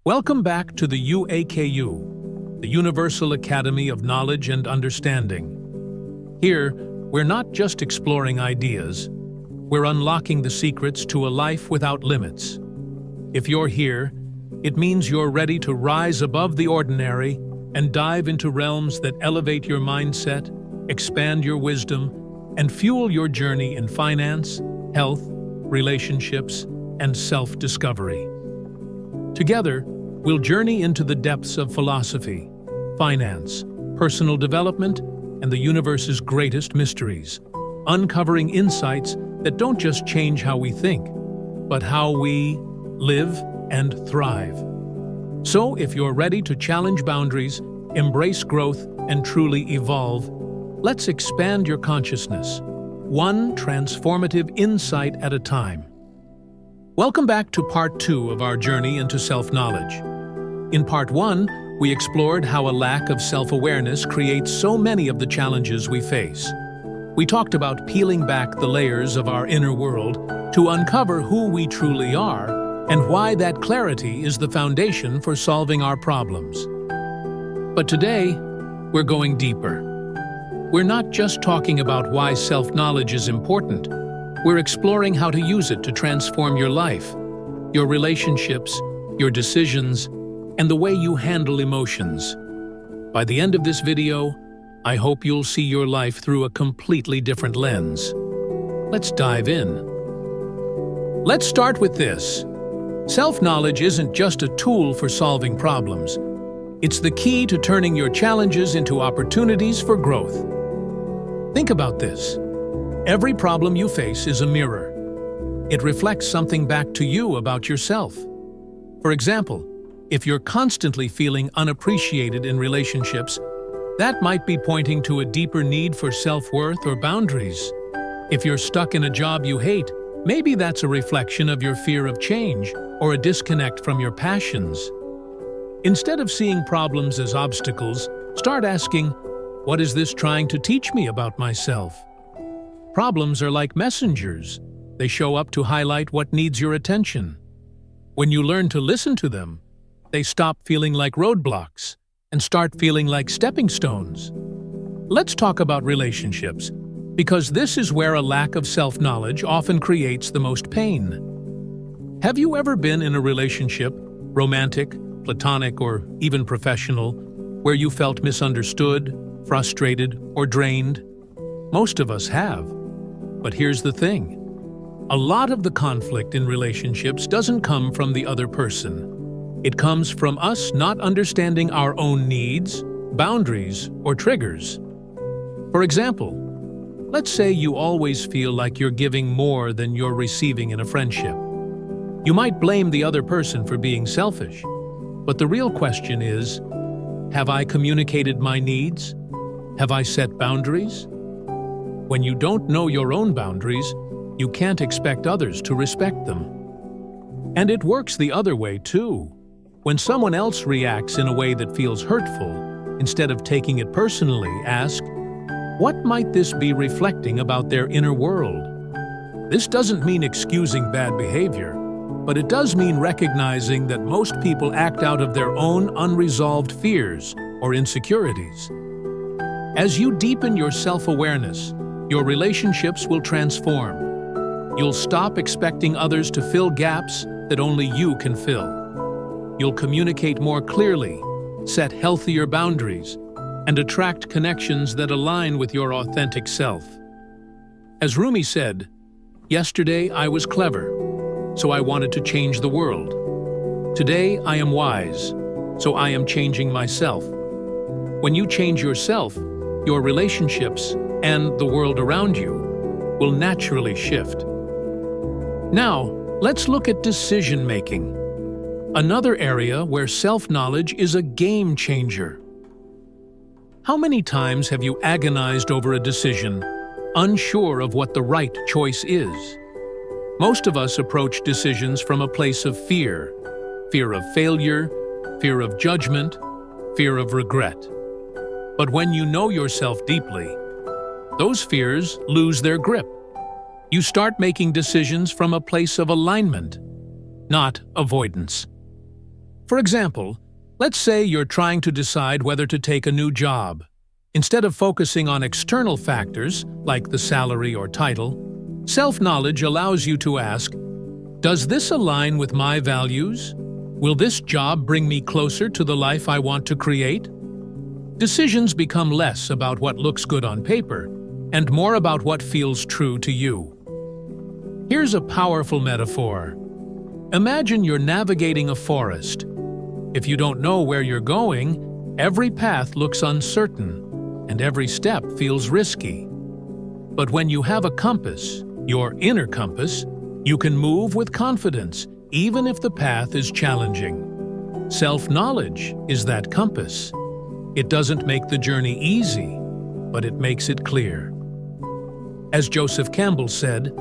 Welcome back to the UAKU, the Universal Academy of Knowledge and Understanding. Here, we're not just exploring ideas, we're unlocking the secrets to a life without limits. If you're here, it means you're ready to rise above the ordinary and dive into realms that elevate your mindset, expand your wisdom, and fuel your journey in finance, health, relationships, and self-discovery. Together, we'll journey into the depths of philosophy, finance, personal development, and the universe's greatest mysteries, uncovering insights that don't just change how we think, but how we live and thrive. So, if you're ready to challenge boundaries, embrace growth, and truly evolve, let's expand your consciousness, one transformative insight at a time. Welcome back to part 2 of our journey into self-knowledge. In part 1, we explored how a lack of self-awareness creates so many of the challenges we face. We talked about peeling back the layers of our inner world to uncover who we truly are and why that clarity is the foundation for solving our problems. But today, we're going deeper. We're not just talking about why self-knowledge is important. We're exploring how to use it to transform your life, your relationships, your decisions, and the way you handle emotions. By the end of this video, I hope you'll see your life through a completely different lens. Let's dive in. Let's start with this. Self-knowledge isn't just a tool for solving problems. It's the key to turning your challenges into opportunities for growth. Think about this. Every problem you face is a mirror. It reflects something back to you about yourself. For example, if you're constantly feeling unappreciated in relationships, that might be pointing to a deeper need for self-worth or boundaries. If you're stuck in a job you hate, maybe that's a reflection of your fear of change or a disconnect from your passions. Instead of seeing problems as obstacles, start asking, what is this trying to teach me about myself? Problems are like messengers. They show up to highlight what needs your attention. When you learn to listen to them, they stop feeling like roadblocks and start feeling like stepping stones. Let's talk about relationships, because this is where a lack of self-knowledge often creates the most pain. Have you ever been in a relationship, romantic, platonic, or even professional, where you felt misunderstood, frustrated, or drained? Most of us have. But here's the thing. A lot of the conflict in relationships doesn't come from the other person. It comes from us not understanding our own needs, boundaries, or triggers. For example, let's say you always feel like you're giving more than you're receiving in a friendship. You might blame the other person for being selfish, but the real question is, have I communicated my needs? Have I set boundaries? When you don't know your own boundaries, you can't expect others to respect them. And it works the other way too. When someone else reacts in a way that feels hurtful, instead of taking it personally, ask, what might this be reflecting about their inner world? This doesn't mean excusing bad behavior, but it does mean recognizing that most people act out of their own unresolved fears or insecurities. As you deepen your self-awareness, your relationships will transform. You'll stop expecting others to fill gaps that only you can fill. You'll communicate more clearly, set healthier boundaries, and attract connections that align with your authentic self. As Rumi said, "Yesterday I was clever, so I wanted to change the world. Today I am wise, so I am changing myself." When you change yourself, your relationships and the world around you will naturally shift. Now, let's look at decision-making, another area where self-knowledge is a game changer. How many times have you agonized over a decision, unsure of what the right choice is? Most of us approach decisions from a place of fear of failure, fear of judgment, fear of regret. But when you know yourself deeply, those fears lose their grip. You start making decisions from a place of alignment, not avoidance. For example, let's say you're trying to decide whether to take a new job. Instead of focusing on external factors, like the salary or title, self-knowledge allows you to ask, does this align with my values? Will this job bring me closer to the life I want to create? Decisions become less about what looks good on paper and more about what feels true to you. Here's a powerful metaphor. Imagine you're navigating a forest. If you don't know where you're going, every path looks uncertain, and every step feels risky. But when you have a compass, your inner compass, you can move with confidence, even if the path is challenging. Self-knowledge is that compass. It doesn't make the journey easy, but it makes it clear. As Joseph Campbell said,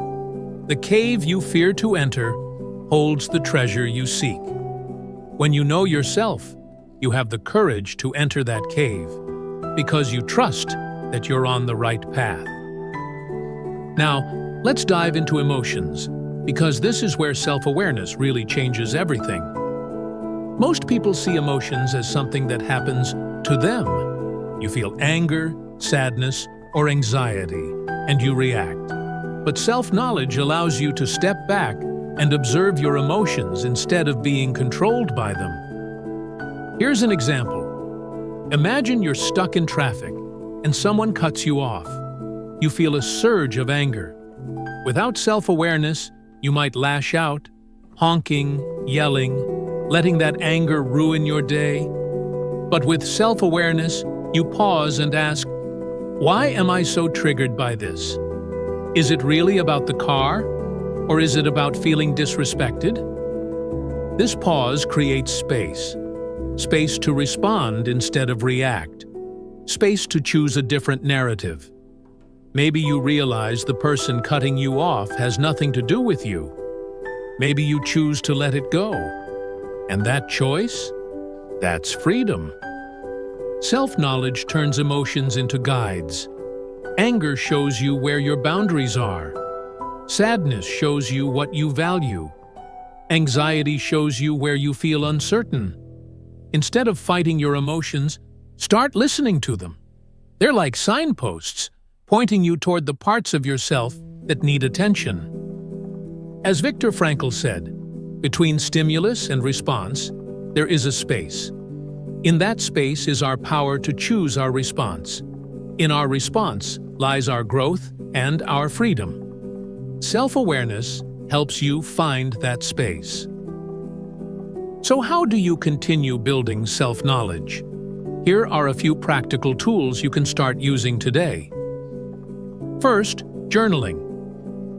"The cave you fear to enter holds the treasure you seek." When you know yourself, you have the courage to enter that cave, because you trust that you're on the right path. Now, let's dive into emotions, because this is where self-awareness really changes everything. Most people see emotions as something that happens to them. You feel anger, sadness, or anxiety, and you react. But self-knowledge allows you to step back and observe your emotions instead of being controlled by them. Here's an example. Imagine you're stuck in traffic and someone cuts you off. You feel a surge of anger. Without self-awareness, you might lash out, honking, yelling, letting that anger ruin your day. But with self-awareness, you pause and ask, why am I so triggered by this? Is it really about the car? Or is it about feeling disrespected? This pause creates space. Space to respond instead of react. Space to choose a different narrative. Maybe you realize the person cutting you off has nothing to do with you. Maybe you choose to let it go. And that choice? That's freedom. Self-knowledge turns emotions into guides. Anger shows you where your boundaries are. Sadness shows you what you value. Anxiety shows you where you feel uncertain. Instead of fighting your emotions, start listening to them. They're like signposts, pointing you toward the parts of yourself that need attention. As Viktor Frankl said, between stimulus and response, there is a space. In that space is our power to choose our response. In our response lies our growth and our freedom. Self-awareness helps you find that space. So how do you continue building self-knowledge? Here are a few practical tools you can start using today. First, journaling.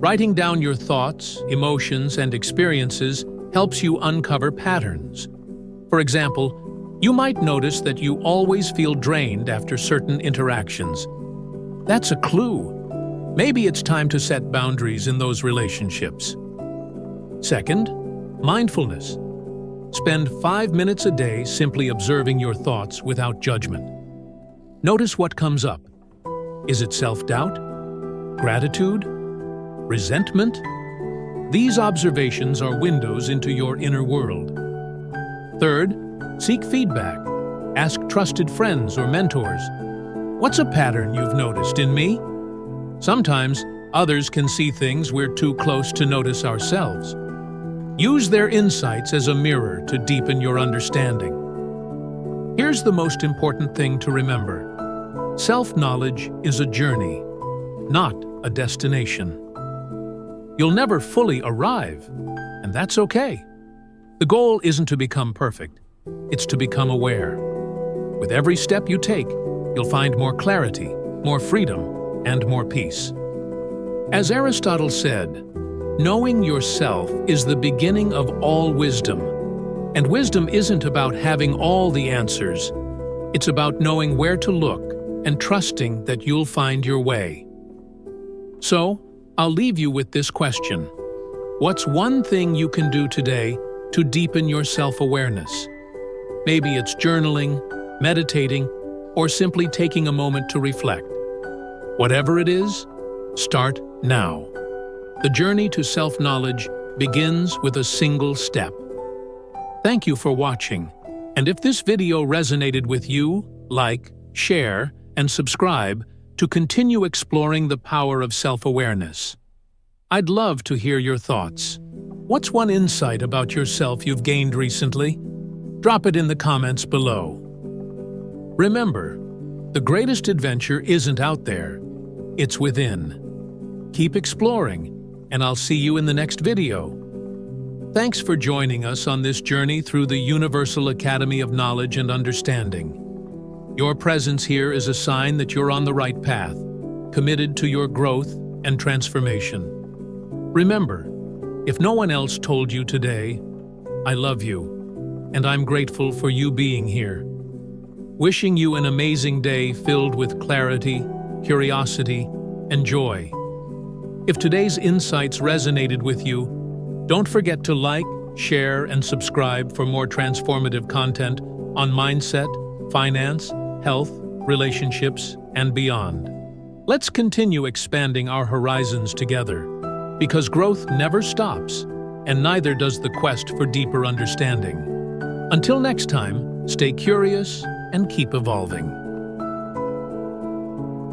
Writing down your thoughts, emotions, and experiences helps you uncover patterns. For example, you might notice that you always feel drained after certain interactions. That's a clue. Maybe it's time to set boundaries in those relationships. Second, mindfulness. Spend 5 minutes a day simply observing your thoughts without judgment. Notice what comes up. Is it self-doubt? Gratitude? Resentment? These observations are windows into your inner world. Third, seek feedback. Ask trusted friends or mentors. What's a pattern you've noticed in me? Sometimes, others can see things we're too close to notice ourselves. Use their insights as a mirror to deepen your understanding. Here's the most important thing to remember. Self-knowledge is a journey, not a destination. You'll never fully arrive, and that's okay. The goal isn't to become perfect, it's to become aware. With every step you take, you'll find more clarity, more freedom, and more peace. As Aristotle said, knowing yourself is the beginning of all wisdom. And wisdom isn't about having all the answers. It's about knowing where to look and trusting that you'll find your way. So, I'll leave you with this question. What's one thing you can do today to deepen your self-awareness? Maybe it's journaling, meditating, or simply taking a moment to reflect. Whatever it is, start now. The journey to self-knowledge begins with a single step. Thank you for watching. And if this video resonated with you, like, share, and subscribe to continue exploring the power of self-awareness. I'd love to hear your thoughts. What's one insight about yourself you've gained recently? Drop it in the comments below. Remember, the greatest adventure isn't out there, it's within. Keep exploring, and I'll see you in the next video. Thanks for joining us on this journey through the Universal Academy of Knowledge and Understanding. Your presence here is a sign that you're on the right path, committed to your growth and transformation. Remember, if no one else told you today, I love you, and I'm grateful for you being here. Wishing you an amazing day filled with clarity, curiosity, and joy. If today's insights resonated with you, don't forget to like, share, and subscribe for more transformative content on mindset, finance, health, relationships, and beyond. Let's continue expanding our horizons together, because growth never stops, and neither does the quest for deeper understanding. Until next time, stay curious and keep evolving.